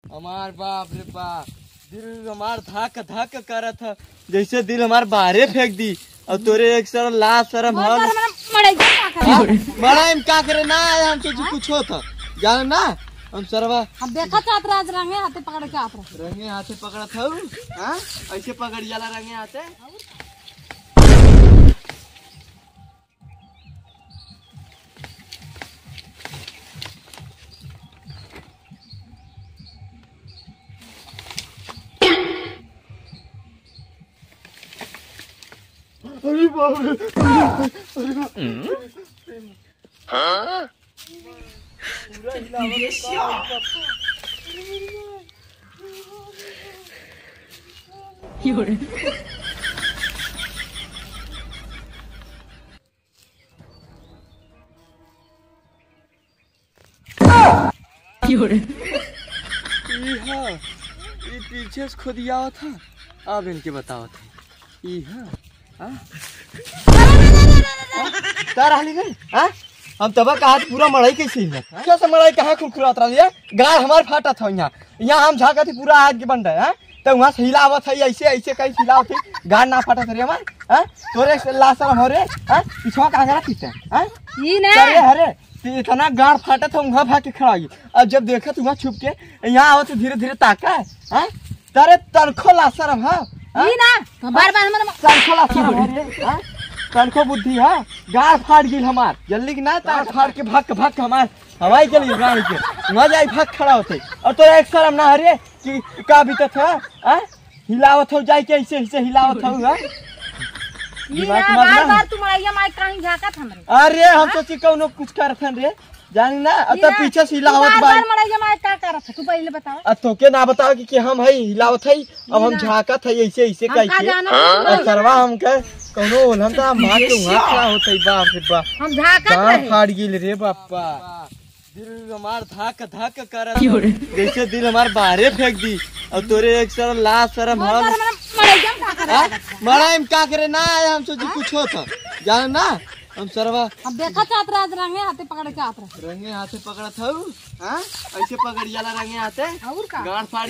हमार बाप रे बाप, दिल हमार धक धक करत है, जैसे दिल हमार बाहरे फेंक दी। और तोरे एक सर ला शरम है मरा का करे ना आया हम तो कुछ होता जानो ना हम सरवा अब देखा चाहत राज रंगे हाथे पकड़ के आप रंगे हाथे पकड़ा था हां ऐसे पकड़ जाला रंगे हाथे। अरे बाप रे हां पीछे से खुदिया था। अब इनके बताओ हम तब कहा पूरा मड़ाई कैसे कैसे मड़ाई कहाँ खुलखुलात रहा गाय हमार फाटा था यहाँ हम झाका थी पूरा आग के बन रहे हैं तो वहाँ से हिलावत है ऐसे ऐसे कहीं हिलावत है गाय ना फाटा था हमार तोरे लाशरम हो रे पिछवा कहाँ गया थी हरे इतना गाड़ फाटा था वहाँ भाग के खड़ा अब जब देखा तो वहाँ छुप के यहाँ आवत धीरे धीरे ताका है तारे तनखो लाशरम है तनखो बुद्धि है गाड़ फाड़ गिल हमार जल्दी की ना तार फाड़ के भाग भाग हमार हवाई चली गाड़ी के मजा आई भाग खड़ा होते और तो एक शर्म ना हरे कि का बीतत था हिलावत हो जाए के ऐसे ऐसे हिलावत हो अरे हम तो चिकनो कुछ करत रे जानी ना अब तो पीछे से हिलावत बाई का करत तू पहले बताओ तो के ना बताओ कि हम है हिलावत है अब हम झाकत है ऐसे ऐसे कैसे करवा हम के कोनो हम तो मार के वहां क्या होतई बाप रे बाप हम झाकत फाड़ गिल रे बापा दिल हमार धक धक करत जैसे दिल हमार बाहरे फेंक दी और तोरे एक सर ला शरम है मरा का करे ना आया हम सोची कुछ होता जानो ना हम सरवा अब देखा चाहत राज रंगे हाथे पकड़ के आप रंगे हाथे पकड़ा था हां ऐसे पकड़ जाला रंगे हाथे और का गाड़ फाड़